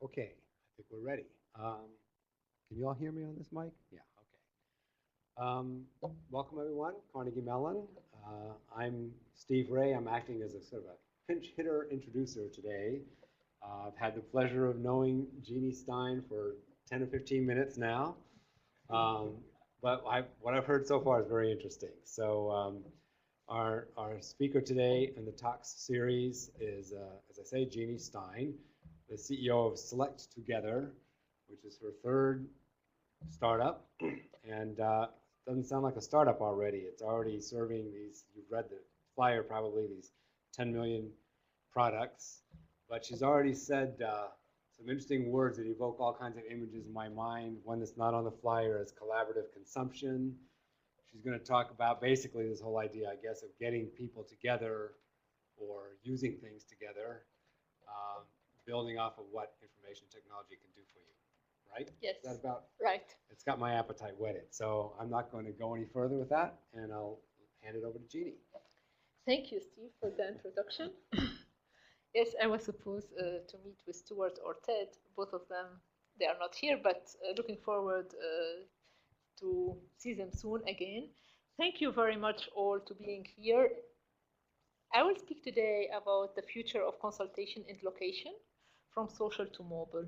Okay, I think we're ready. Can you all hear me on this mic? Yeah, okay. Welcome everyone, Carnegie Mellon. I'm Steve Ray. I'm acting as a sort of a pinch hitter introducer today. I've had the pleasure of knowing Jeany Stein for 10 or 15 minutes now. But what I've heard so far is very interesting. So our speaker today in the TOCS series is, as I say, Jeany Stein, the CEO of Select Together, which is her third startup. And doesn't sound like a startup already. It's already serving these, you've read the flyer probably, these 10 million products. But she's already said some interesting words that evoke all kinds of images in my mind. One that's not on the flyer is collaborative consumption. She's going to talk about basically this whole idea, I guess, of getting people together or using things together, building off of what information technology can do for you, right? Yes. Is that about right? It's got my appetite whetted. So I'm not going to go any further with that, and I'll hand it over to Jeany. Thank you, Steve, for the introduction. Yes, I was supposed to meet with Stuart or Ted. Both of them, they are not here, but looking forward to see them soon again. Thank you very much all to being here. I will speak today about the future of consultation and location from social to mobile.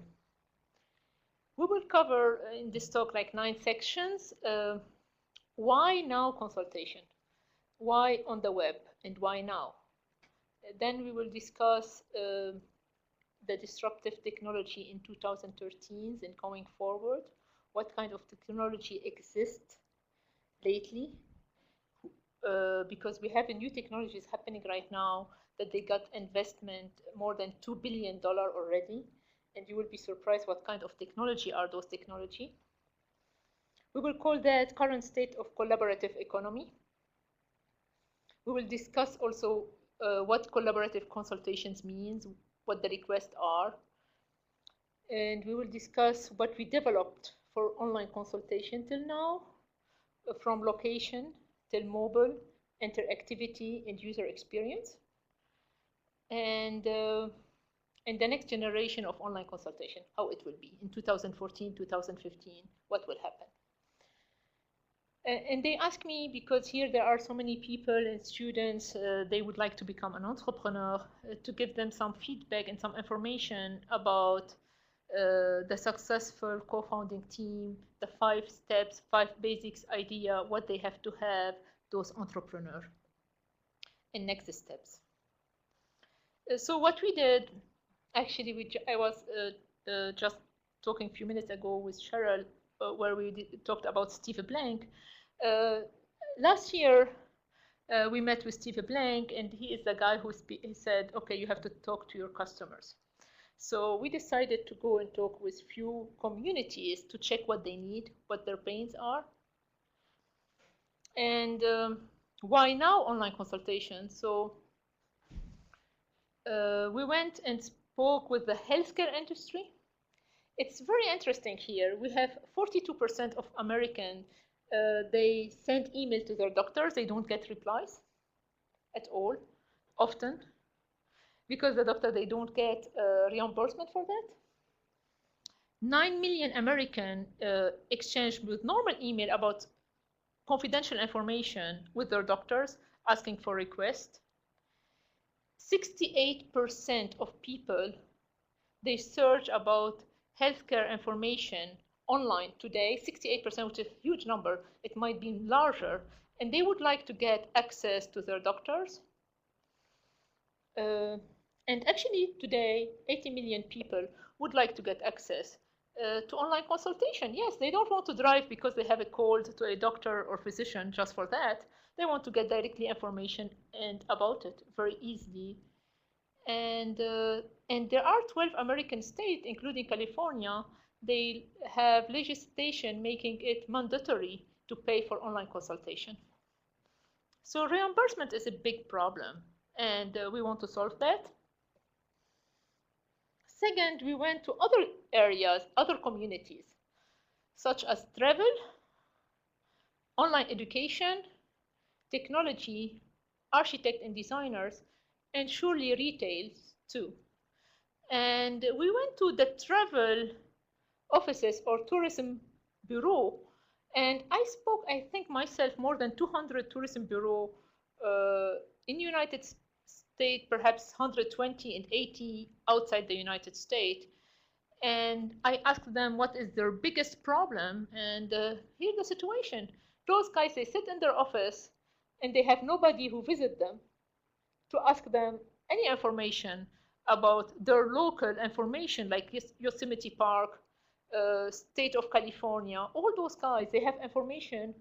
We will cover in this talk like 9 sections. Why now consultation? Why on the web and why now? Then we will discuss the disruptive technology in 2013 and going forward. What kind of technology exists lately? Because we have new technologies happening right now that they got investment more than $2 billion already. And you will be surprised what kind of technology are those technology. We will call that current state of collaborative economy. We will discuss also what collaborative consultations means, what the requests are. And we will discuss what we developed for online consultation till now, from location till mobile, interactivity, and user experience. And the next generation of online consultation, how it will be in 2014, 2015, what will happen. And they ask me, because here there are so many people and students, they would like to become an entrepreneur, to give them some feedback and some information about the successful co-founding team, the 5 steps, 5 basics idea, what they have to have, those entrepreneurs, and next steps. So what we did, actually, I was just talking a few minutes ago with Cheryl, where we talked about Steve Blank. Last year, we met with Steve Blank, and he is the guy who said, okay, you have to talk to your customers. So we decided to go and talk with few communities to check what they need, what their pains are. And why now online consultation? So we went and spoke with the healthcare industry. It's very interesting here. We have 42% of Americans, they send email to their doctors. They don't get replies at all, often, because the doctor, they don't get reimbursement for that. 9 million Americans exchange with normal email about confidential information with their doctors, asking for requests. 68% of people, they search about healthcare information online today, 68%, which is a huge number. It might be larger, and they would like to get access to their doctors. And actually today, 80 million people would like to get access to online consultation. Yes, they don't want to drive because they have a cold to a doctor or physician just for that. They want to get directly information and about it very easily. And there are 12 American states, including California, they have legislation making it mandatory to pay for online consultation. So reimbursement is a big problem, and we want to solve that. Second, we went to other areas, other communities, such as travel, online education, technology, architects and designers, and surely retail too. And we went to the travel offices or tourism bureau, and I spoke, I think myself, more than 200 tourism bureau in United States, perhaps 120 and 80 outside the United States. And I asked them what is their biggest problem, and here's the situation. Those guys, they sit in their office and they have nobody who visit them to ask them any information about their local information, like Yosemite Park, state of California. All those guys, they have information,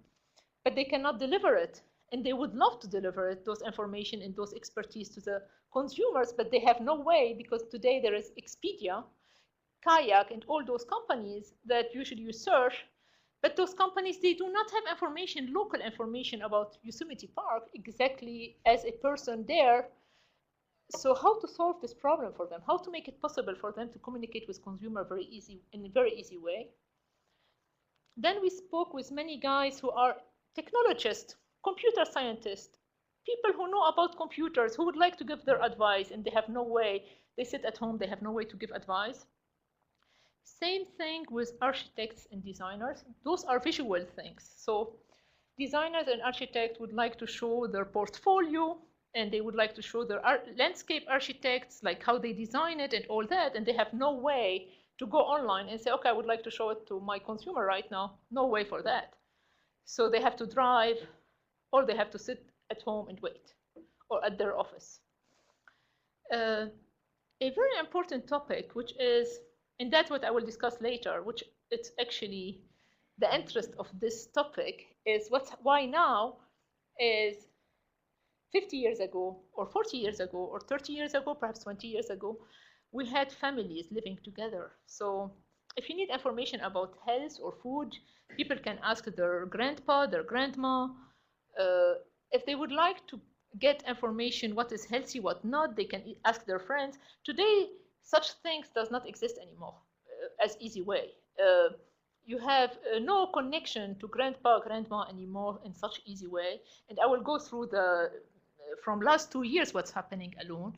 but they cannot deliver it. And they would love to deliver it, those information and those expertise to the consumers, but they have no way, because today there is Expedia, Kayak, and all those companies that usually you search. But those companies, they do not have information, local information about Yosemite Park exactly as a person there. So how to solve this problem for them? How to make it possible for them to communicate with consumer in a very easy way? Then we spoke with many guys who are technologists, computer scientists, people who know about computers, who would like to give their advice, and they have no way. They sit at home, they have no way to give advice. Same thing with architects and designers. Those are visual things. So designers and architects would like to show their portfolio, and they would like to show their landscape architects, like how they design it and all that, and they have no way to go online and say, okay, I would like to show it to my consumer right now. No way for that. So they have to drive, or they have to sit at home and wait, or at their office. A very important topic, which is, and that's what I will discuss later, which it's actually the interest of this topic, is why now is 50 years ago, or 40 years ago, or 30 years ago, perhaps 20 years ago, we had families living together. So if you need information about health or food, people can ask their grandpa, their grandma. If they would like to get information, what is healthy, what not, they can ask their friends. Today, such things does not exist anymore as easy way. You have no connection to grandpa, grandma anymore in such easy way. And I will go through the, from last 2 years, what's happening alone.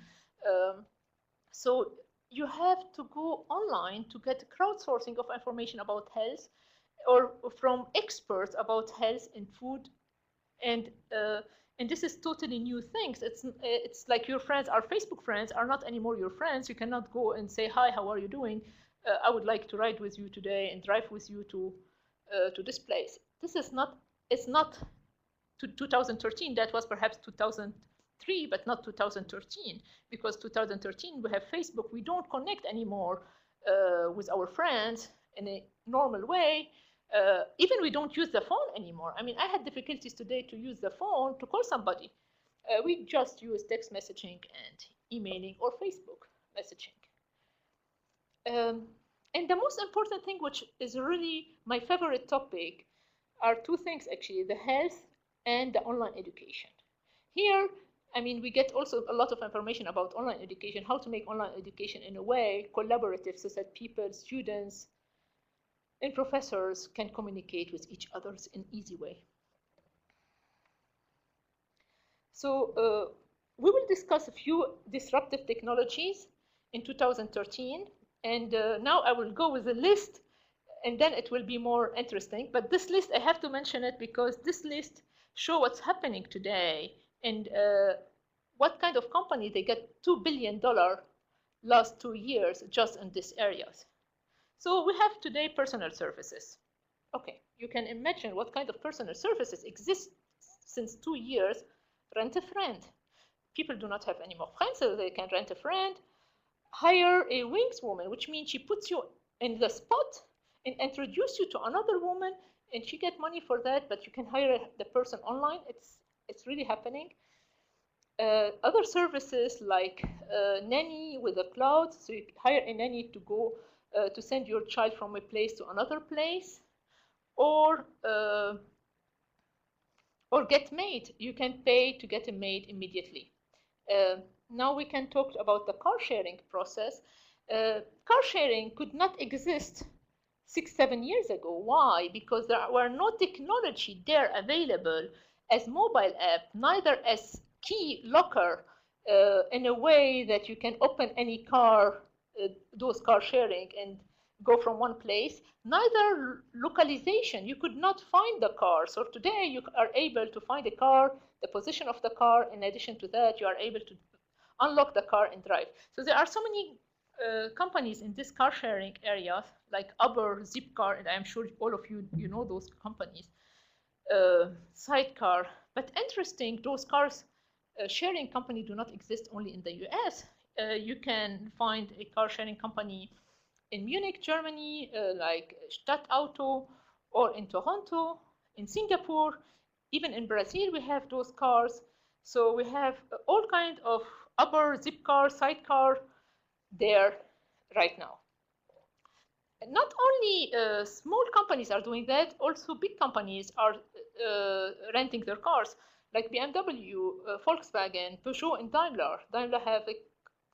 So you have to go online to get crowdsourcing of information about health, or from experts about health and food. And this is totally new things. It's like your friends, our Facebook friends, are not anymore your friends. You cannot go and say, hi, how are you doing? I would like to ride with you today and drive with you to this place. This is not, it's not 2013. That was perhaps 2003, but not 2013, because 2013 we have Facebook. We don't connect anymore with our friends in a normal way. Even we don't use the phone anymore. I mean, I had difficulties today to use the phone to call somebody. We just use text messaging and emailing or Facebook messaging. And the most important thing, which is really my favorite topic, are two things actually: the health and the online education. Here, I mean, we get also a lot of information about online education, how to make online education in a way collaborative, so that people, students, and professors can communicate with each other in an easy way. So we will discuss a few disruptive technologies in 2013. And now I will go with a list, and then it will be more interesting. But this list, I have to mention it because this list shows what's happening today, and what kind of company they get $2 billion last 2 years just in these areas. So we have today personal services. Okay, you can imagine what kind of personal services exist since 2 years. Rent a friend. People do not have any more friends, so they can rent a friend. Hire a wingswoman, which means she puts you in the spot and introduce you to another woman, and she gets money for that, but you can hire the person online. It's really happening. Other services like nanny with the cloud, so you hire a nanny to go to send your child from a place to another place, or get maid. You can pay to get a maid immediately. Now we can talk about the car sharing process. Car sharing could not exist 6-7 years ago. Why? Because there were no technology there available as mobile app, neither as key locker in a way that you can open any car those car sharing and go from one place. Neither localization, you could not find the car. So today you are able to find a car, the position of the car. In addition to that, you are able to unlock the car and drive. So there are so many companies in this car sharing area, like Uber, Zipcar, and I'm sure all of you know those companies. Sidecar, but interesting, those cars sharing company do not exist only in the US. You can find a car sharing company in Munich, Germany, like Stadtauto, or in Toronto, in Singapore, even in Brazil we have those cars. So we have all kind of Uber, Zipcar, Sidecar there right now. Not only small companies are doing that, also big companies are renting their cars, like BMW, Volkswagen, Peugeot, and Daimler. Daimler have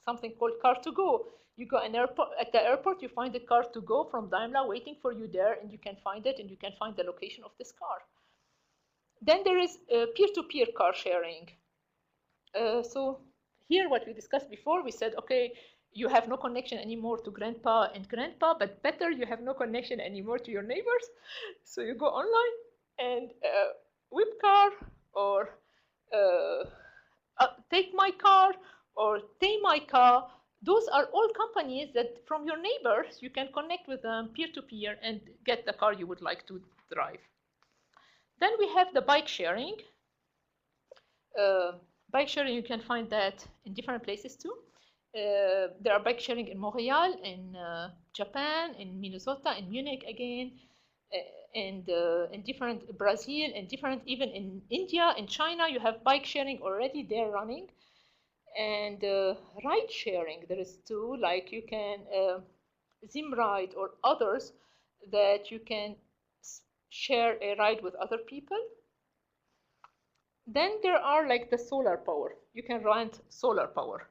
something called Car2Go. You go at the airport, you find a Car2Go from Daimler waiting for you there, and you can find it, and you can find the location of this car. Then there is peer-to-peer car sharing. So here, what we discussed before, we said, okay, you have no connection anymore to grandpa and grandpa, but better, you have no connection anymore to your neighbors. So you go online and Webcar or Take My Car or Pay My Car. Those are all companies that from your neighbors, you can connect with them peer-to-peer and get the car you would like to drive. Then we have the bike sharing. Bike sharing, you can find that in different places too. There are bike sharing in Montreal, in Japan, in Minnesota, in Munich again, and in different Brazil, and different even in India, in China, you have bike sharing already there running. And ride sharing, there is too, like you can Zimride or others that you can share a ride with other people. Then there are like the solar power. You can rent solar power.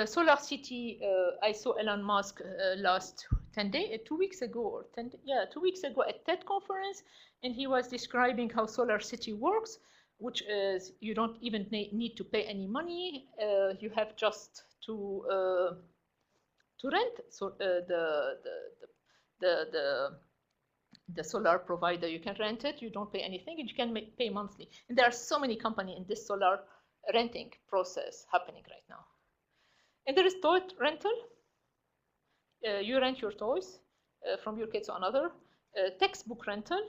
Solar City, I saw Elon Musk last 10 days, 2 weeks ago, or 2 weeks ago at TED conference, and he was describing how Solar City works, which is you don't even need to pay any money. You have just to rent so the solar provider. You can rent it. You don't pay anything, and you can pay monthly. And there are so many companies in this solar renting process happening right now. And there is toy rental. You rent your toys from your kid to another. Textbook rental.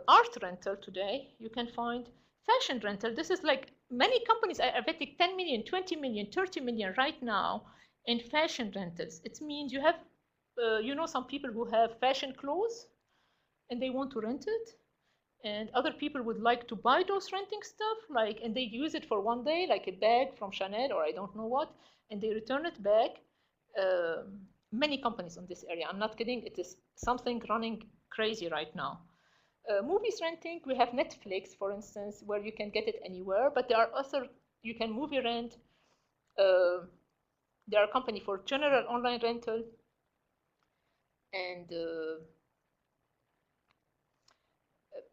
Art rental today. You can find fashion rental. This is like many companies are betting 10 million, 20 million, 30 million right now in fashion rentals. It means you have, you know, some people who have fashion clothes and they want to rent it. And other people would like to buy those renting stuff, like, and they use it for one day, like a bag from Chanel or I don't know what, and they return it back. Many companies in this area, I'm not kidding, it is something running crazy right now. Movies renting, we have Netflix, for instance, where you can get it anywhere, but there are other, you can movie rent. There are companies for general online rental, and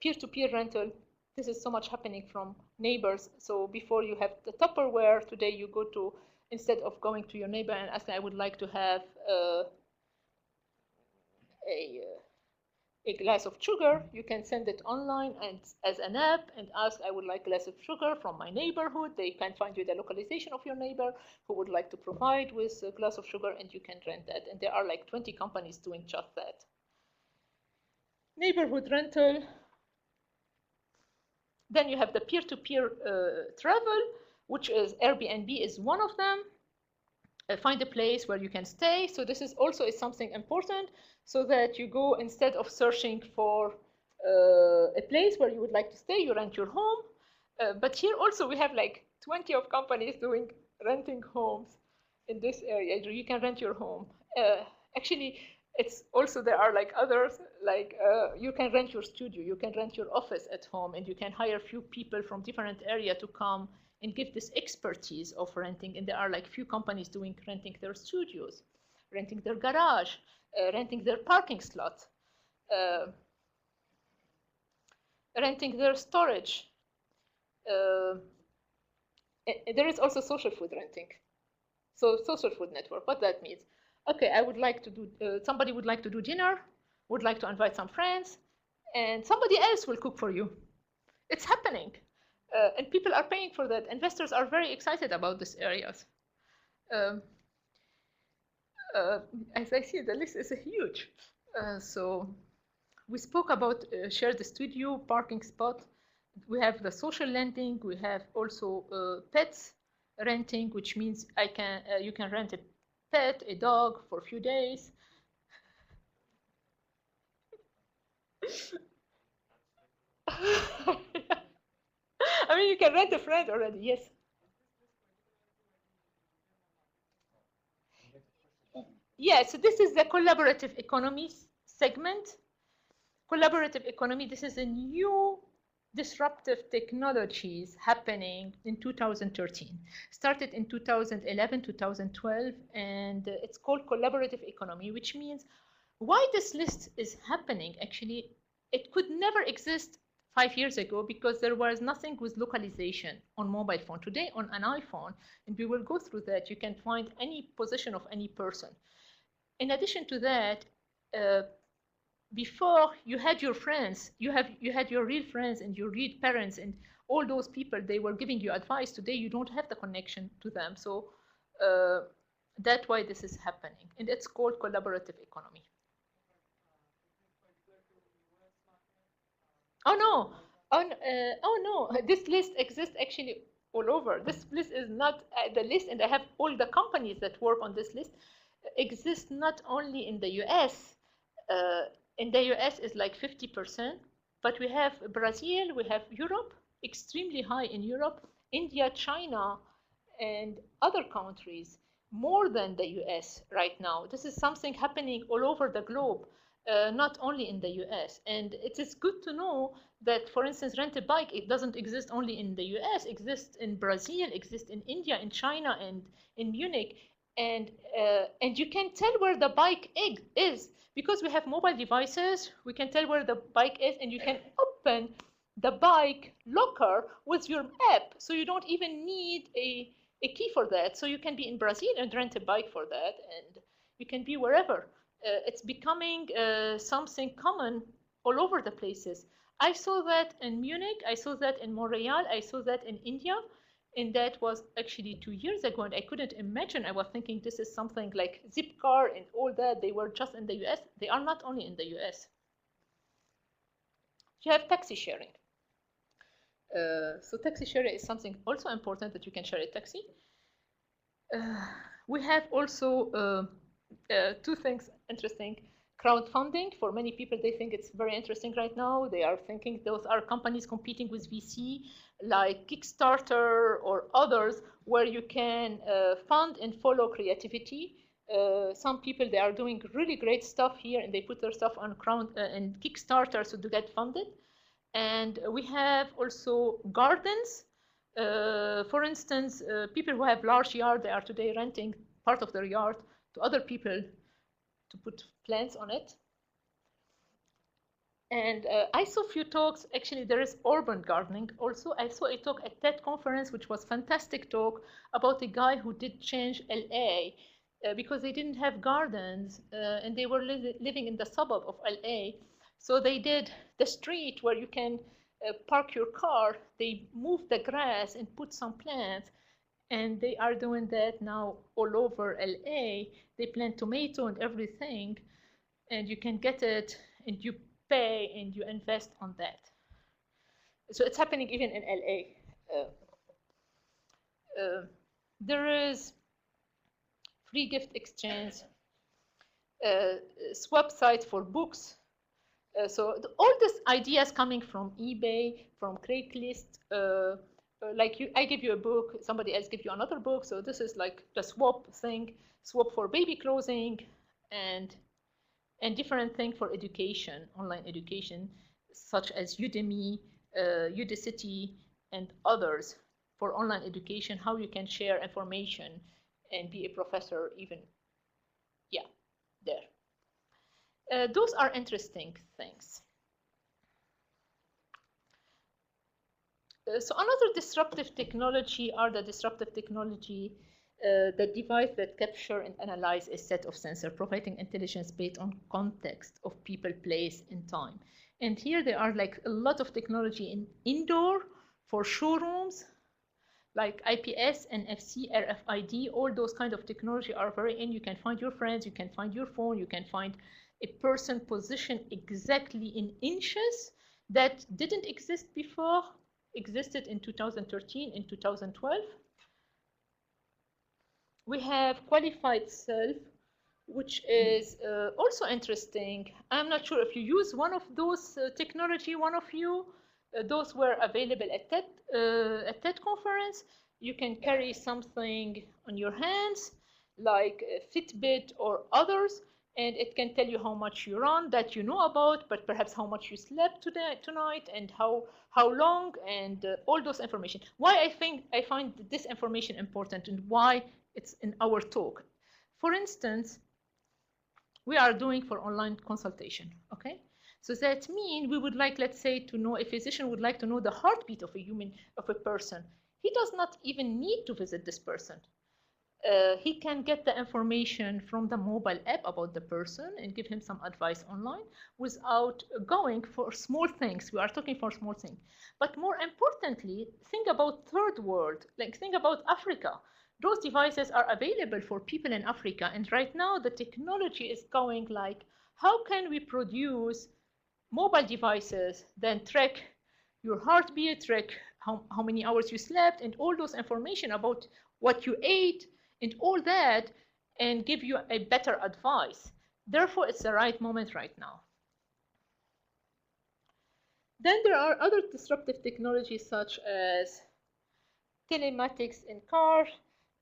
peer-to-peer rental. This is so much happening from neighbors. So before you have the Tupperware, today you go to, instead of going to your neighbor and asking, I would like to have a glass of sugar, you can send it online and as an app and ask, I would like a glass of sugar from my neighborhood. They can find you the localization of your neighbor who would like to provide with a glass of sugar, and you can rent that. And there are like 20 companies doing just that. Neighborhood rental. Then you have the peer-to-peer travel, which is Airbnb is one of them. Find a place where you can stay. So this is also something important, so that you go, instead of searching for a place where you would like to stay, you rent your home. But here also we have like 20 of companies doing renting homes in this area. You can rent your home. Actually, it's also, there are like others, like you can rent your studio, you can rent your office at home, and you can hire a few people from different area to come and give this expertise of renting. And there are like few companies doing renting their studios, renting their garage, renting their parking slot, renting their storage. There is also social food renting. So social food network, what that means. Okay, I would like to do, somebody would like to do dinner, would like to invite some friends, and somebody else will cook for you. It's happening. And people are paying for that. Investors are very excited about these areas. Um, uh, as I see, the list is huge. So we spoke about shared studio, parking spot. We have the social lending. We have also pets renting, which means you can rent a pet, a dog for a few days. I mean, you can rent a friend already, yes. Yeah, so this is the collaborative economy segment. Collaborative economy, this is a new disruptive technologies happening in 2013. Started in 2011, 2012, and it's called collaborative economy, which means why this list is happening, actually, it could never exist 5 years ago because there was nothing with localization on mobile phone. Today on an iPhone, and we will go through that, you can find any position of any person. In addition to that, uh, before you had your friends, you had your real friends and your real parents and all those people, they were giving you advice. Today you don't have the connection to them. So uh, that's why this is happening, and it's called collaborative economy. Oh no, oh no, this list exists actually all over. This list is not the list, and I have all the companies that work on this list exist not only in the US. Uh, in the US is like 50%, but we have Brazil, we have Europe, extremely high in Europe, India, China, and other countries, more than the US right now. This is something happening all over the globe, not only in the US. And it is good to know that, for instance, rent a bike, it doesn't exist only in the US, exists in Brazil, exists in India, in China, and in Munich. And you can tell where the bike is because we have mobile devices. We can tell where the bike is, and you can open the bike locker with your app, so you don't even need a key for that. So you can be in Brazil and rent a bike for that, and you can be wherever. It's becoming something common all over the places. I saw that in Munich, I saw that in Montreal, I saw that in India, and that was actually 2 years ago, and I couldn't imagine. I was thinking this is something like Zipcar and all that. They were just in the US. They are not only in the US. You have taxi sharing. So taxi sharing is something also important, that you can share a taxi. We have also two things interesting. Crowdfunding, for many people, they think it's very interesting right now. They are thinking those are companies competing with VC, like Kickstarter or others, where you can fund and follow creativity. Some people, they are doing really great stuff here, and they put their stuff on and Kickstarter so to get funded. And we have also gardens. For instance, people who have large yard, they are today renting part of their yard to other people to put plants on it. And I saw a few talks. Actually, there is urban gardening also. I saw a talk at TED conference, which was fantastic talk about a guy who did change LA because they didn't have gardens and they were living in the suburb of LA. So they did the street where you can park your car. They moved the grass and put some plants. And they are doing that now all over LA. They plant tomato and everything. And you can get it and you pay and you invest on that. So it's happening even in LA. There is free gift exchange, swap sites for books. All these ideas coming from eBay, from Craigslist, like I give you a book, somebody else give you another book. So this is like the swap thing, swap for baby clothing, and different thing for education, online education, such as Udemy, Udacity, and others for online education, how you can share information and be a professor even, yeah, there. Those are interesting things. So another disruptive technology are the disruptive technology the device that capture and analyze a set of sensors, providing intelligence based on context of people, place, and time. And here there are like a lot of technology in indoor for showrooms, like IPS, NFC, RFID, all those kind of technology are very in. You can find your friends, you can find your phone, you can find a person positioned exactly in inches that didn't exist before, existed in 2013, in 2012. We have qualified self, which is also interesting. I'm not sure if you use one of those technology, one of you. Those were available at TED conference. You can carry something on your hands, like Fitbit or others, and it can tell you how much you run that you know about, but perhaps how much you slept tonight, and how long, and all those information. Why I find this information important, and why it's in our talk. For instance, we are doing for online consultation, okay? So that means we would like, let's say, to know, a physician would like to know the heartbeat of a person. He does not even need to visit this person. He can get the information from the mobile app about the person and give him some advice online without going for small things. We are talking for small things. But more importantly, think about third world, like think about Africa. Those devices are available for people in Africa. And right now the technology is going like, how can we produce mobile devices that track your heartbeat, track how many hours you slept, and all those information about what you ate, and all that, and give you a better advice. Therefore, it's the right moment right now. Then there are other disruptive technologies such as telematics in car,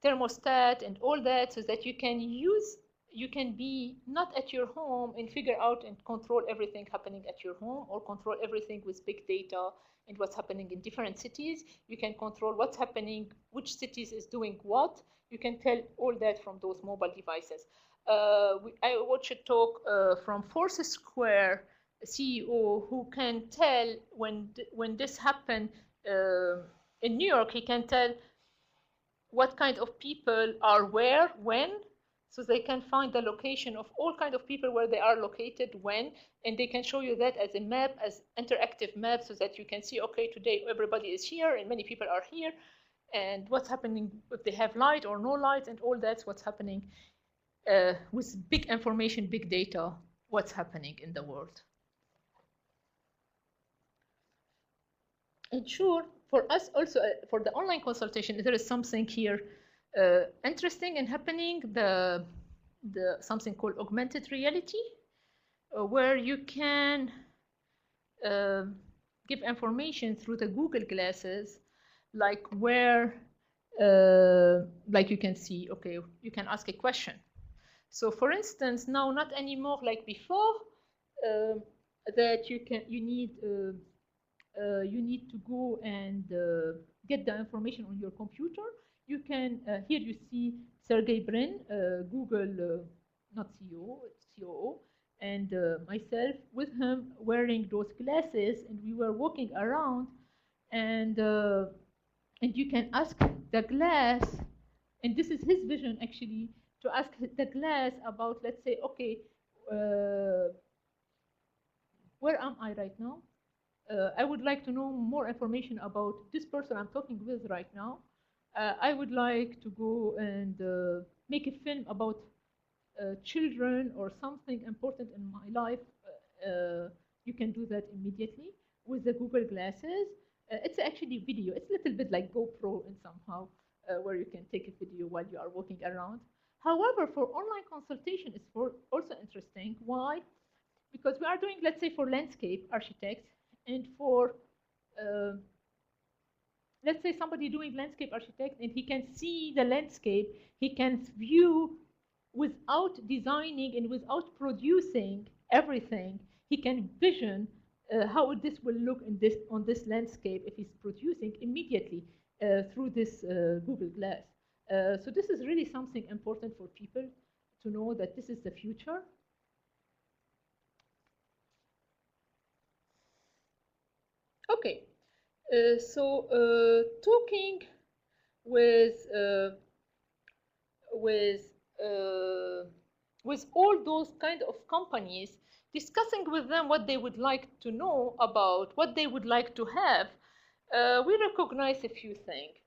thermostat, and all that, so that you can be not at your home and figure out and control everything happening at your home, or control everything with big data and what's happening in different cities. You can control what's happening, which cities is doing what. You can tell all that from those mobile devices. I watched a talk from Foursquare CEO who can tell when this happened in New York. He can tell what kind of people are where, when, so they can find the location of all kind of people, where they are located, when, and they can show you that as a map, as interactive map, so that you can see, okay, today everybody is here and many people are here, and what's happening, if they have light or no light, and all that's what's happening with big information, big data, what's happening in the world. And sure, for us also, for the online consultation, there is something here interesting and happening, the something called augmented reality, where you can give information through the Google glasses, like where, like you can see, okay, you can ask a question. So for instance, now not anymore like before, that you need to go and get the information on your computer. You can, here you see Sergey Brin, Google, not CEO, COO, and myself with him wearing those glasses, and we were walking around, and you can ask the glass, and this is his vision actually, to ask the glass about, let's say, okay, where am I right now? I would like to know more information about this person I'm talking with right now. I would like to go and make a film about children or something important in my life. You can do that immediately with the Google glasses. It's actually video. It's a little bit like GoPro in somehow, where you can take a video while you are walking around. However, for online consultation, it's also interesting. Why? Because we are doing, let's say, for landscape architects, and for, let's say, somebody doing landscape architect, and he can see the landscape, he can view without designing and without producing everything. He can vision how this will look on this landscape if he's producing immediately through this Google Glass. So this is really something important for people to know, that this is the future. Okay, so talking with with all those kind of companies, discussing with them what they would like to know about, what they would like to have, we recognize a few things.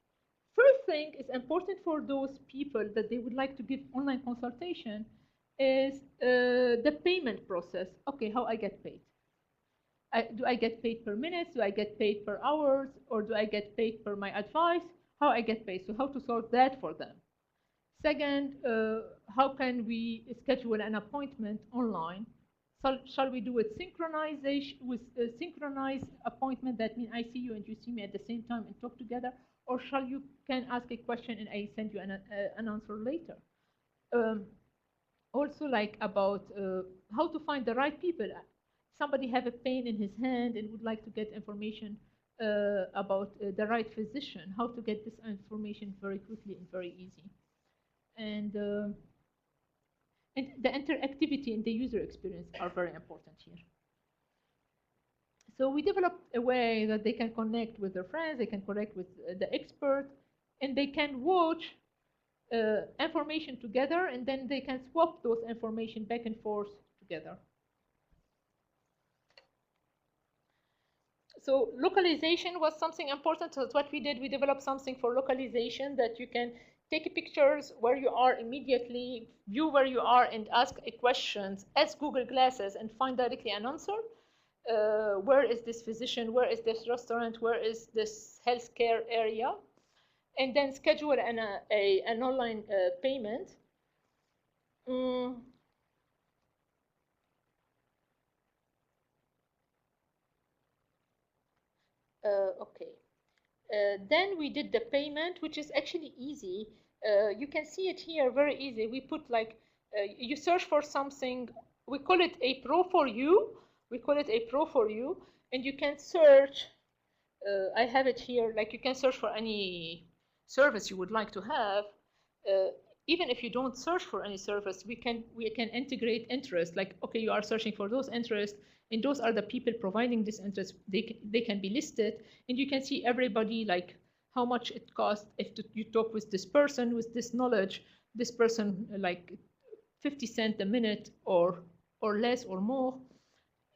First thing is important for those people that they would like to give online consultation is the payment process. Okay, how I get paid. Do I get paid per minute? Do I get paid per hours? Or do I get paid per my advice? How I get paid? So how to solve that for them. Second, how can we schedule an appointment online? Shall we do it synchronization with a synchronized appointment? That means I see you and you see me at the same time and talk together. Or shall you can ask a question and I send you an answer later? Also, like about how to find the right people. Somebody have a pain in his hand and would like to get information about the right physician. How to get this information very quickly and very easy. And the interactivity and the user experience are very important here. So we developed a way that they can connect with their friends, they can connect with the expert, and they can watch information together, and then they can swap those information back and forth together. So localization was something important. So what we did, we developed something for localization that you can take pictures where you are immediately, view where you are, and ask a questions as Google Glasses and find directly an answer. Where is this physician? Where is this restaurant? Where is this healthcare area? And then schedule an online payment. Okay. Then we did the payment, which is actually easy. You can see it here, very easy. We put like, you search for something, we call it a pro for you. We call it a pro for you. And you can search, I have it here, like you can search for any service you would like to have. Even if you don't search for any service, we can integrate interest. Like, okay, you are searching for those interests, and those are the people providing this interest. They can be listed, and you can see everybody, like how much it costs if you talk with this person with this knowledge. This person like 50 cents a minute or less or more,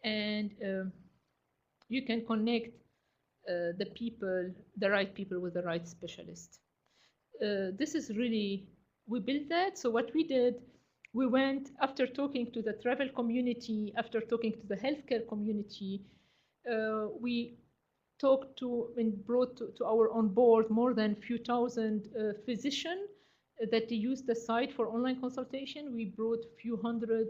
and you can connect the people, the right people with the right specialist. This is really, we built that. So what we did, we went after talking to the travel community, after talking to the healthcare community, we talked to and brought to our on board more than a few thousand physicians that use the site for online consultation. We brought a few hundred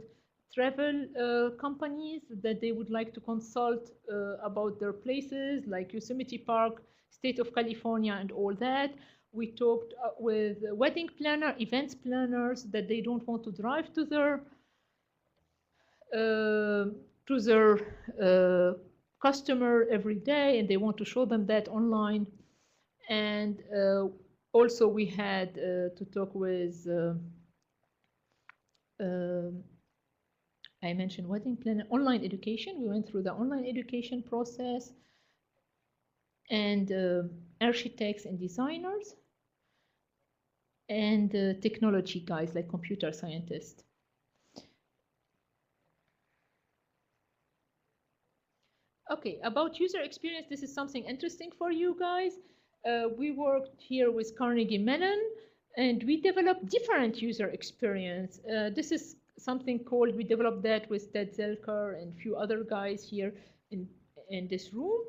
travel companies that they would like to consult about their places, like Yosemite Park, State of California, and all that. We talked with wedding planner, events planners that they don't want to drive to their customer every day, and they want to show them that online. And also we had to talk with, I mentioned wedding planner, online education. We went through the online education process, and architects and designers, and technology guys like computer scientists. Okay, about user experience, this is something interesting for you guys. We worked here with Carnegie Mellon, and we developed different user experience. This is something called, we developed that with Ted Zelker and a few other guys here in this room,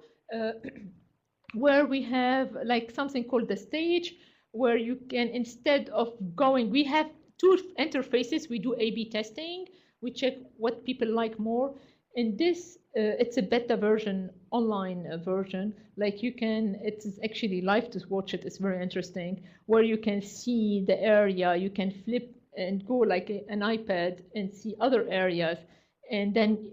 where we have like something called the stage, where you can, instead of going, we have two interfaces. We do A/B testing. We check what people like more. And this, it's a beta version, online version. Like you can, it's actually live to watch it. It's very interesting, where you can see the area. You can flip and go like an iPad and see other areas. And then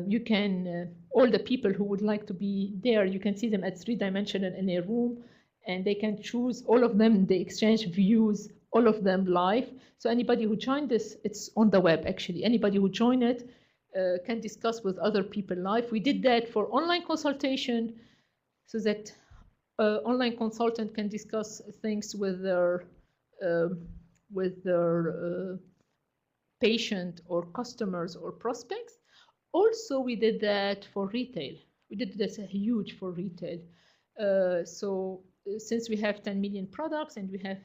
you can, all the people who would like to be there, you can see them at 3-dimensional in a room, and they can choose all of them. They exchange views, all of them live. So anybody who joined this, it's on the web actually. Anybody who joined it can discuss with other people live. We did that for online consultation, so that online consultant can discuss things with their with their patient or customers or prospects. Also, we did that for retail. We did this huge for retail. Since we have 10 million products and we have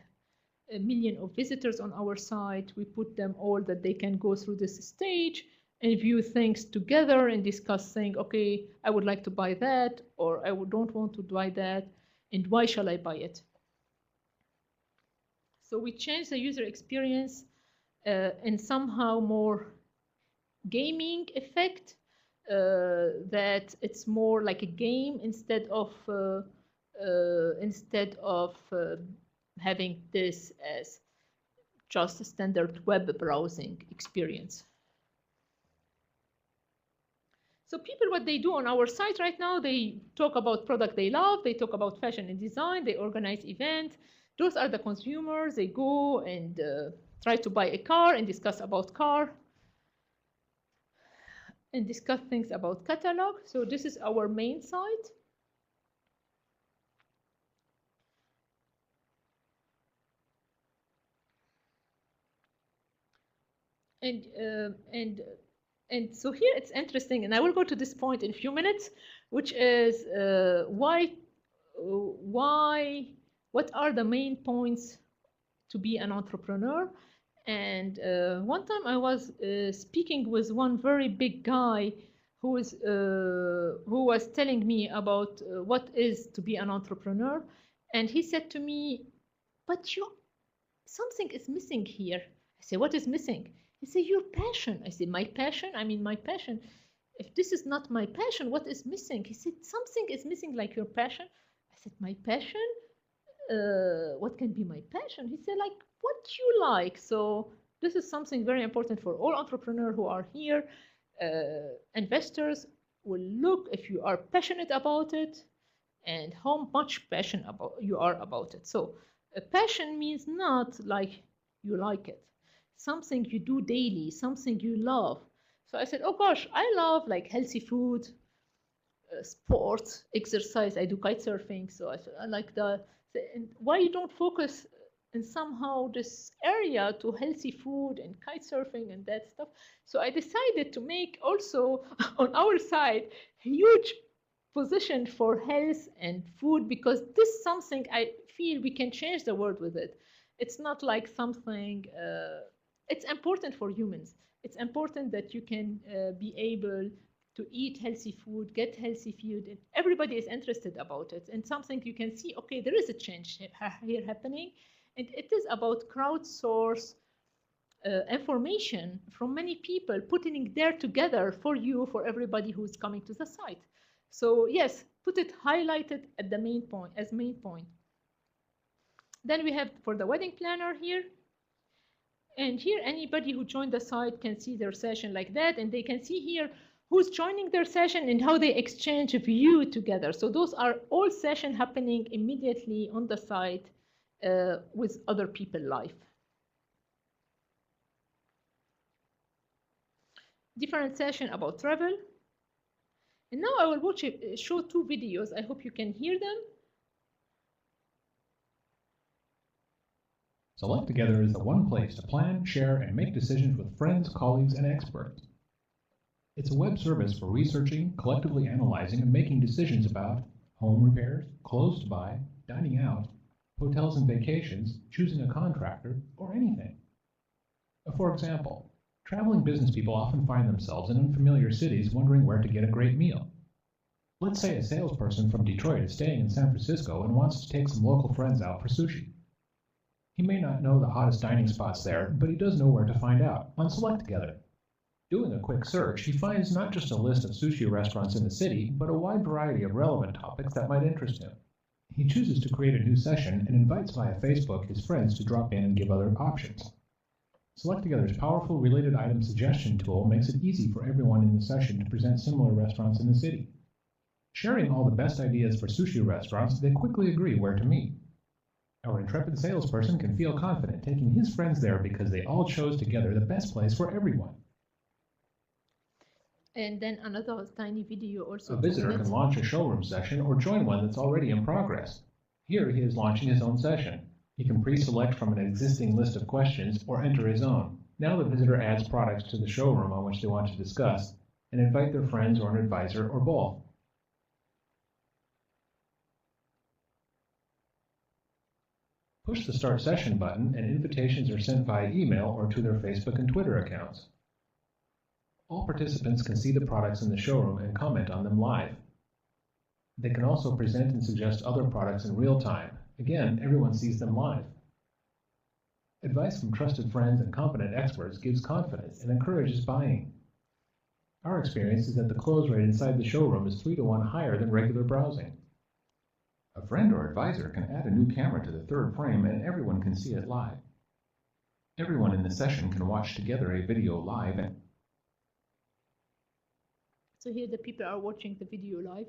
1 million of visitors on our site, we put them all that they can go through this stage and view things together and discuss saying, okay, I would like to buy that, or I don't want to buy that, and why shall I buy it? So we changed the user experience and somehow more gaming effect, that it's more like a game instead of having this as just a standard web browsing experience. So people, what they do on our site right now, they talk about product they love, they talk about fashion and design, they organize events. Those are the consumers. They go and try to buy a car and discuss about car and discuss things about catalog. So this is our main site. And so here it's interesting, and I will go to this point in a few minutes, which is what are the main points to be an entrepreneur. And one time I was speaking with one very big guy who was telling me about what is to be an entrepreneur. And he said to me, but something is missing here. I said, what is missing? He said, your passion. I said, my passion? I mean, my passion. If this is not my passion, what is missing? He said, something is missing like your passion. I said, my passion? What can be my passion? He said, like, what you like. So this is something very important for all entrepreneurs who are here. Investors will look if you are passionate about it and how much passion you are about it. So a passion means not like you like it. Something you do daily, something you love. So I said, oh gosh, I love like healthy food, sports, exercise. I do kite surfing. So I like that. And why you don't focus in somehow this area to healthy food and kite surfing and that stuff? So I decided to make also on our side huge position for health and food, because this is something I feel we can change the world with it. It's not like something, it's important for humans. It's important that you can be able to eat healthy food, get healthy food, and everybody is interested about it. And something you can see, okay, there is a change here happening. And it is about crowdsource information from many people, putting it there together for you, for everybody who's coming to the site. So yes, put it highlighted at the main point, as main point. Then we have for the wedding planner here. And here, anybody who joined the site can see their session like that. And they can see here who's joining their session and how they exchange view together. So those are all sessions happening immediately on the site with other people live. Different session about travel. And now I will show 2 videos. I hope you can hear them. Select Together is the one place to plan, share, and make decisions with friends, colleagues, and experts. It's a web service for researching, collectively analyzing, and making decisions about home repairs, clothes to buy, dining out, hotels and vacations, choosing a contractor, or anything. For example, traveling business people often find themselves in unfamiliar cities wondering where to get a great meal. Let's say a salesperson from Detroit is staying in San Francisco and wants to take some local friends out for sushi. He may not know the hottest dining spots there, but he does know where to find out on Select Together. Doing a quick search, he finds not just a list of sushi restaurants in the city, but a wide variety of relevant topics that might interest him. He chooses to create a new session and invites via Facebook his friends to drop in and give other options. Select Together's powerful related item suggestion tool makes it easy for everyone in the session to present similar restaurants in the city. Sharing all the best ideas for sushi restaurants, they quickly agree where to meet. Our intrepid salesperson can feel confident taking his friends there because they all chose together the best place for everyone. And then another tiny video also. A visitor can launch a showroom session or join one that's already in progress. Here he is launching his own session. He can pre-select from an existing list of questions or enter his own. Now the visitor adds products to the showroom on which they want to discuss and invite their friends or an advisor or both. Push the Start Session button and invitations are sent via email or to their Facebook and Twitter accounts. All participants can see the products in the showroom and comment on them live. They can also present and suggest other products in real time. Again, everyone sees them live. Advice from trusted friends and competent experts gives confidence and encourages buying. Our experience is that the close rate inside the showroom is 3 to 1 higher than regular browsing. A friend or advisor can add a new camera to the third frame and everyone can see it live. Everyone in the session can watch together a video live. So here the people are watching the video live.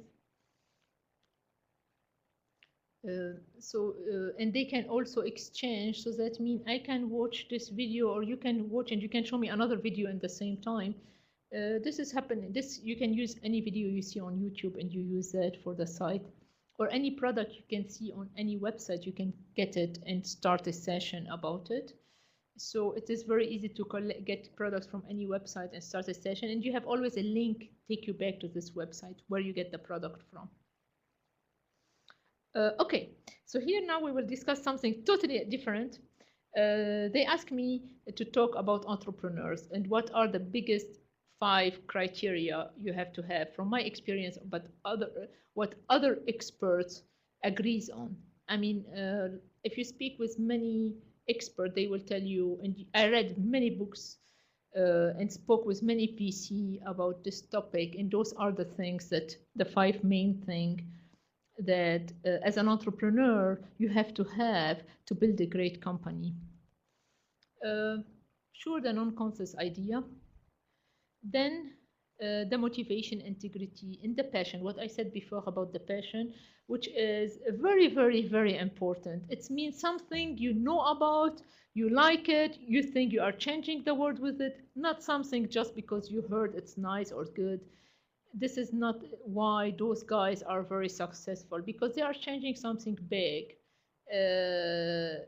And they can also exchange, so that means I can watch this video or you can watch and you can show me another video at the same time. This is happening. You can use any video you see on YouTube and you use that for the site, or any product you can see on any website, you can get it and start a session about it. So it is very easy to get products from any website and start a session, and you have always a link take you back to this website where you get the product from. Okay, so here now we will discuss something totally different. They asked me to talk about entrepreneurs and what are the biggest 5 criteria you have to have from my experience, but what other experts agrees on. I mean, if you speak with many experts, they will tell you, and I read many books and spoke with many PC about this topic, and those are the things that the 5 main things that as an entrepreneur you have to have to build a great company. Sure, the non-conscious idea, then the motivation, integrity, and the passion, what I said before about the passion, which is very, very, very important. It means something you know about, you like it, you think you are changing the world with it, not something just because you heard it's nice or good. This is not why those guys are very successful, because they are changing something big. The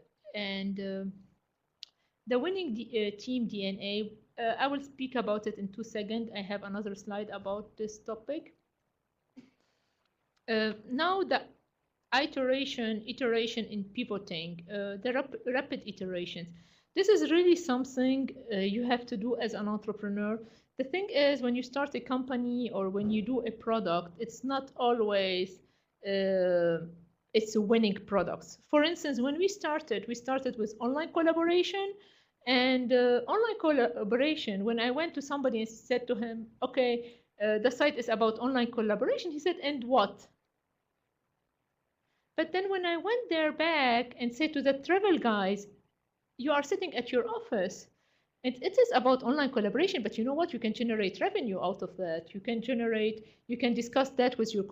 winning team DNA, I will speak about it in 2 seconds. I have another slide about this topic. Now the iteration in pivoting, the rapid iterations. This is really something you have to do as an entrepreneur. The thing is, when you start a company or when you do a product, it's not always it's winning products. For instance, when we started with online collaboration, and online collaboration, when I went to somebody and said to him, okay, the site is about online collaboration, he said, and what? But then when I went there back and said to the travel guys, you are sitting at your office, and it is about online collaboration, but you know what? You can generate revenue out of that. You can discuss that with your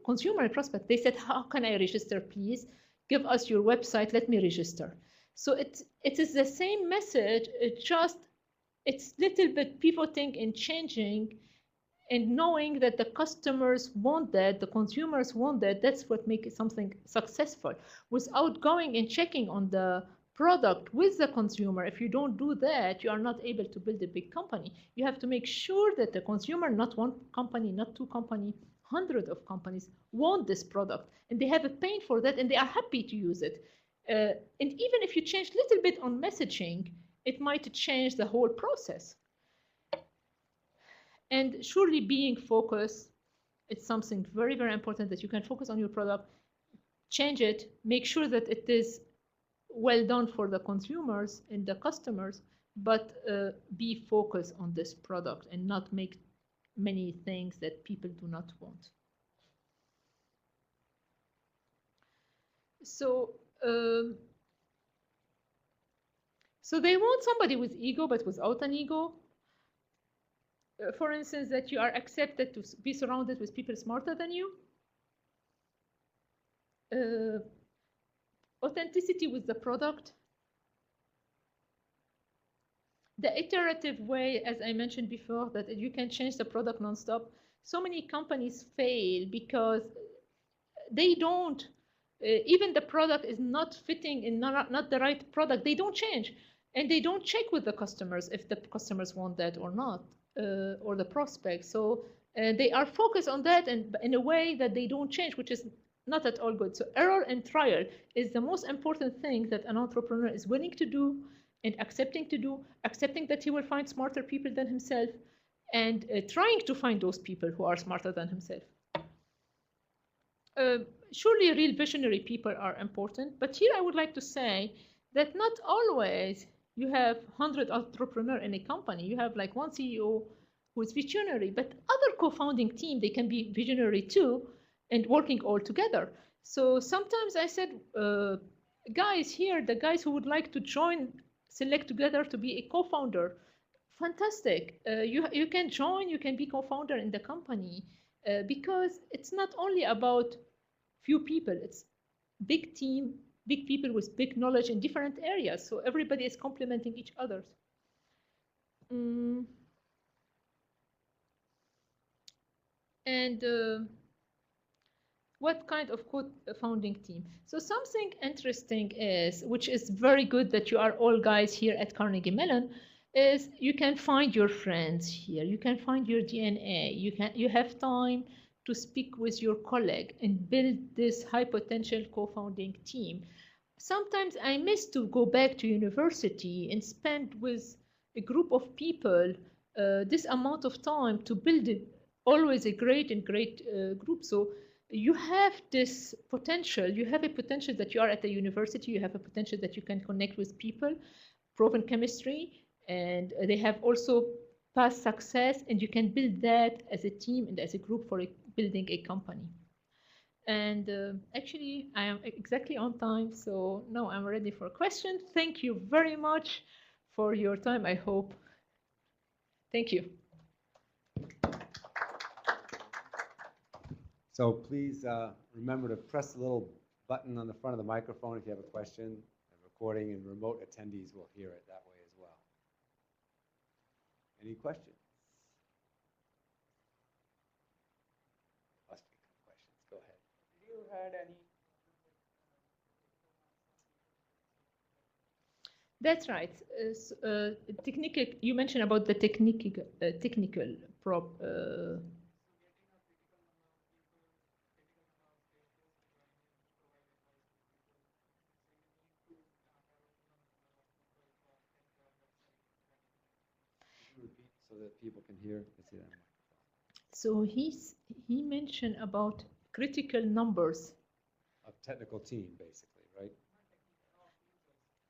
consumer prospect. They said, how can I register, please? Give us your website, let me register. So it is the same message, it's little bit pivoting and changing and knowing that the customers want that, the consumers want that. That's what makes something successful. Without going and checking on the product with the consumer, if you don't do that, you are not able to build a big company. You have to make sure that the consumer, not one company, not 2 companies, hundreds of companies want this product, and they have a pain for that, and they are happy to use it. And even if you change a little bit on messaging, it might change the whole process. And surely being focused, it's something very, very important, that you can focus on your product, change it, make sure that it is well done for the consumers and the customers, but be focused on this product and not make many things that people do not want. So they want somebody with ego, but without an ego. For instance, that you are accepted to be surrounded with people smarter than you. Authenticity with the product. The iterative way, as I mentioned before, that you can change the product nonstop. So many companies fail because they don't even the product is not fitting and not the right product, they don't change. And they don't check with the customers if the customers want that or not, or the prospects. So they are focused on that and in a way that they don't change, which is not at all good. So error and trial is the most important thing that an entrepreneur is willing to do and accepting to do, accepting that he will find smarter people than himself, and trying to find those people who are smarter than himself. Surely real visionary people are important, but here I would like to say that not always you have 100 entrepreneurs in a company. You have like one CEO who is visionary, but other co-founding team, they can be visionary too and working all together. So sometimes I said, guys here, the guys who would like to join, select together to be a co-founder, fantastic. You can join, you can be co-founder in the company because it's not only about few people, it's big team, big people with big knowledge in different areas. So everybody is complementing each other. And what kind of co-founding team? So something interesting is, which is very good that you are all guys here at Carnegie Mellon, is you can find your friends here. You can find your DNA. You have time to speak with your colleague and build this high potential co-founding team. Sometimes I miss to go back to university and spend with a group of people this amount of time to build always a great group. So you have this potential. You have a potential that you are at the university. You have a potential that you can connect with people, proven chemistry, and they have also past success, and you can build that as a team and as a group for building a company. And actually, I am exactly on time, so now I'm ready for questions. Thank you very much for your time, I hope. Thank you. So please remember to press the little button on the front of the microphone if you have a question. The recording and remote attendees will hear it that way as well. Any questions? Must be questions. Go ahead. Have you had any? That's right. Technical. You mentioned about the technical prop. Repeat so that people can hear. See that. So he mentioned about critical numbers of technical team, basically, right?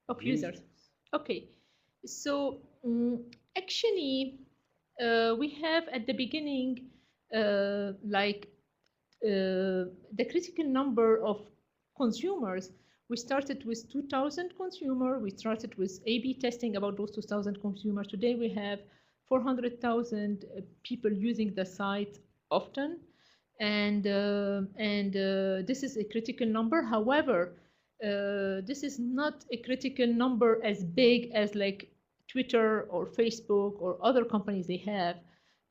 Of users. Okay. So actually, we have at the beginning the critical number of consumers. We started with 2,000 consumers. We started with A/B testing about those 2,000 consumers. Today we have 400,000 people using the site often, and this is a critical number. However, this is not a critical number as big as like Twitter or Facebook or other companies they have.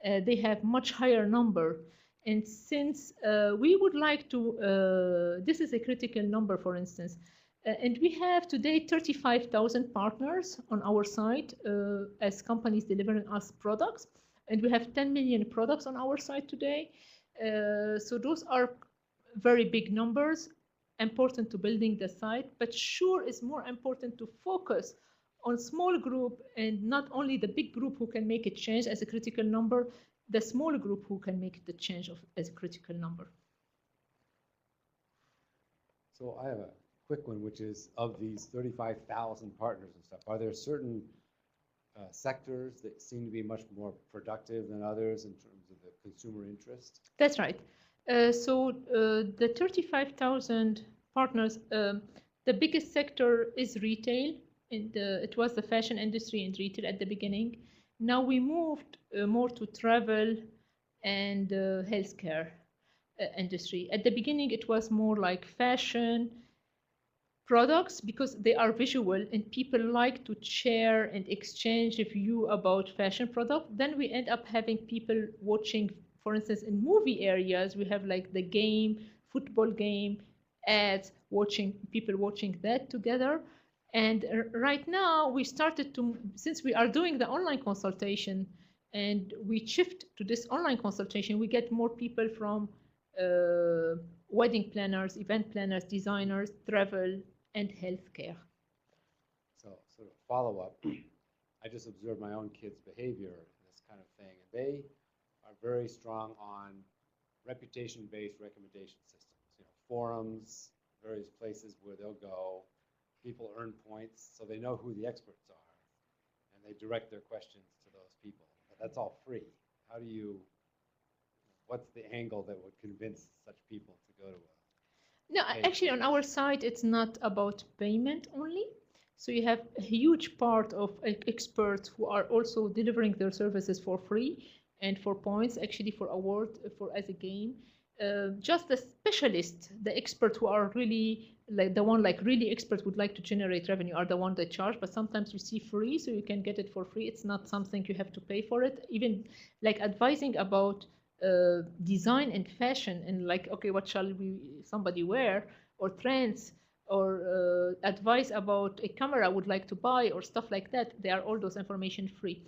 They have much higher number. And since we would like to, this is a critical number, for instance, and we have today 35,000 partners on our site as companies delivering us products. And we have 10 million products on our site today. So those are very big numbers, important to building the site, but sure is more important to focus on small group and not only the big group who can make a change as a critical number, the small group who can make the change as a critical number. So I have a quick one, which is of these 35,000 partners and stuff, are there certain sectors that seem to be much more productive than others in terms of the consumer interest? That's right. So the 35,000 partners, the biggest sector is retail, and it was the fashion industry and retail at the beginning. Now we moved more to travel and healthcare industry. At the beginning, it was more like fashion products because they are visual and people like to share and exchange a view about fashion product. Then we end up having people watching, for instance, in movie areas, we have like the game, football game, ads, people watching that together. And right now we started to, since we are doing the online consultation and we shift to this online consultation, we get more people from wedding planners, event planners, designers, travel, and healthcare. So sort of follow-up, I just observed my own kids' behavior, this kind of thing, and they are very strong on reputation-based recommendation systems, forums, various places where they'll go. People earn points, so they know who the experts are, and they direct their questions to those people. But that's all free. How do you, what's the angle that would convince such people to go to a No, actually on our side, it's not about payment only. So you have a huge part of experts who are also delivering their services for free and for points, actually for award, for as a game. Just the specialists, the experts who are really like the one like really expert would like to generate revenue are the one that charge, but sometimes you see free, so you can get it for free. It's not something you have to pay for it. Even like advising about design and fashion and like, okay, what shall somebody wear, or trends, or advice about a camera I would like to buy or stuff like that. They are all those information free.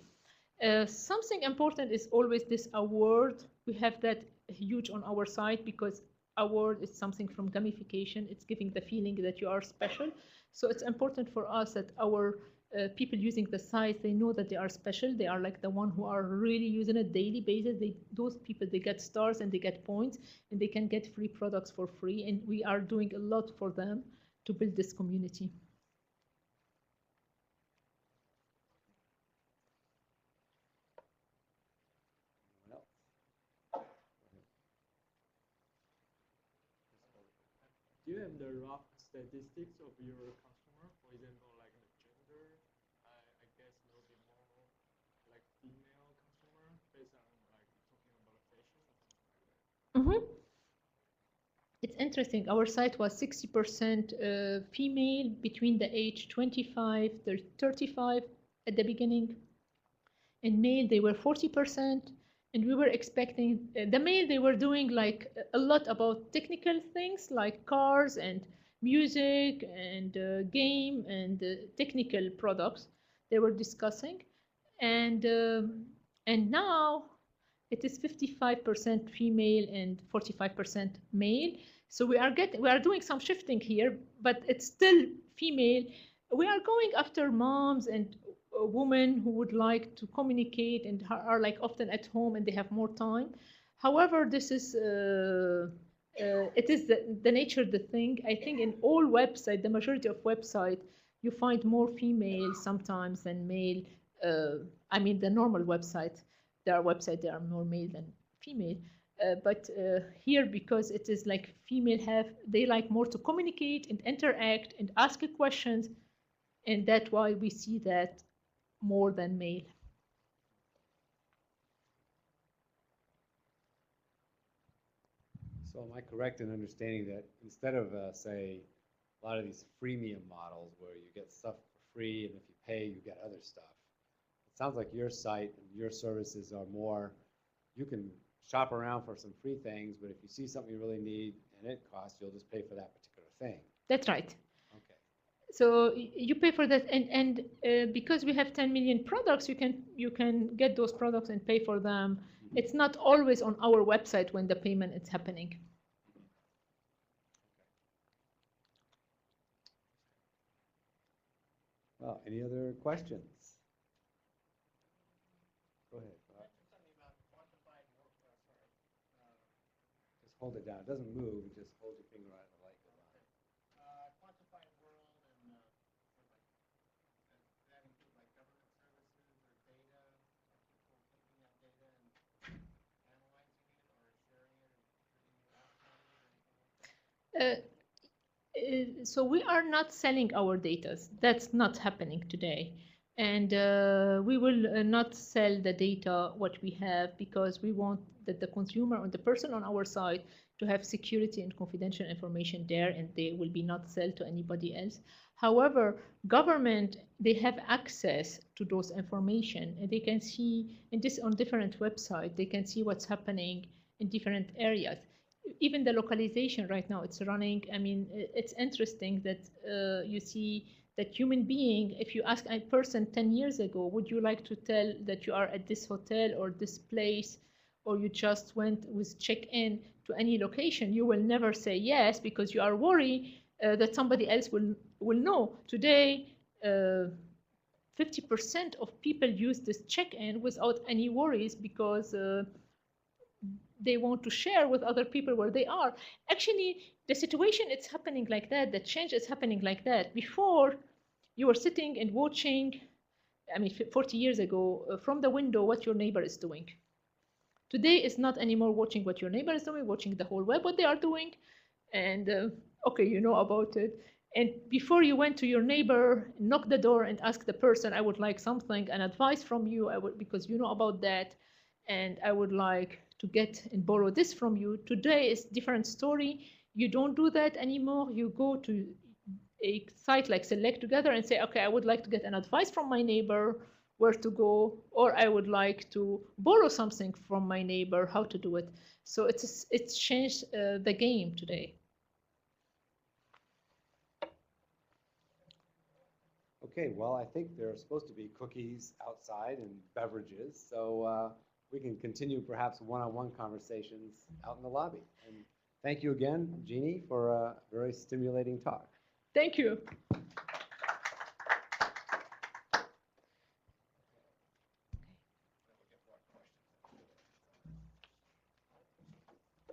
Something important is always this award. We have that huge on our side because award is something from gamification. It's giving the feeling that you are special. So it's important for us that our people using the site, they know that they are special. They are like the one who are really using it daily basis. Those people, they get stars and they get points and they can get free products for free. And we are doing a lot for them to build this community. Do you have the rough statistics of your customer? For example, like the gender, I guess a little bit more like female customer based on like talking about fashion or something like that. Mm-hmm. It's interesting. Our site was 60% female between the age 25 to 35 at the beginning. And male, they were 40%. And we were expecting the male, they were doing like a lot about technical things like cars and music and game and technical products they were discussing. And now it is 55% female and 45% male. So we are doing some shifting here, but it's still female. We are going after moms and women who would like to communicate and are like often at home and they have more time. However, this is it is the nature of the thing. I think in all websites, the majority of websites, you find more female sometimes than male. I mean, the normal websites, there are websites that are more male than female. But here, because it is like female they like more to communicate and interact and ask questions. And that's why we see that more than male. So am I correct in understanding that instead of, say, a lot of these freemium models where you get stuff for free and if you pay, you get other stuff, it sounds like your site and your services are more, you can shop around for some free things, but if you see something you really need and it costs, you'll just pay for that particular thing. That's right. Okay. So you pay for that, and because we have 10 million products, you can get those products and pay for them. Mm-hmm. It's not always on our website when the payment is happening. Well, any other questions? Go ahead. Just hold it down. It doesn't move. You just hold your finger on it and the light goes on. Quantified world and that include like government services or data, or people taking that data and analyzing it or sharing it or contributing it outside or anything like that? So we are not selling our data. That's not happening today. And we will not sell the data what we have because we want that the consumer or the person on our side to have security and confidential information there, and they will be not sold to anybody else. However, government, they have access to those information, and they can see in this on different websites, they can see what's happening in different areas. even the localization right now, it's running. I mean, it's interesting that you see that human being, if you ask a person 10 years ago, would you like to tell that you are at this hotel or this place, or you just went with check-in to any location, you will never say yes because you are worried that somebody else will know. Today, 50% of people use this check-in without any worries because they want to share with other people where they are. Actually, the situation is happening like that. The change is happening like that. Before, you were sitting and watching, I mean, 40 years ago, from the window what your neighbor is doing. Today is not anymore watching what your neighbor is doing, watching the whole web, what they are doing, and okay, you know about it. And before you went to your neighbor, knock the door and ask the person, I would like something, an advice from you, because you know about that, and I would like to get and borrow this from you. Today is different story. You don't do that anymore. You go to a site like Select Together and say, okay, I would like to get an advice from my neighbor where to go, or I would like to borrow something from my neighbor, how to do it. So it's changed the game today. Okay, well, I think there are supposed to be cookies outside and beverages, so we can continue perhaps one-on-one conversations out in the lobby. And thank you again, Jeany, for a very stimulating talk. Thank you.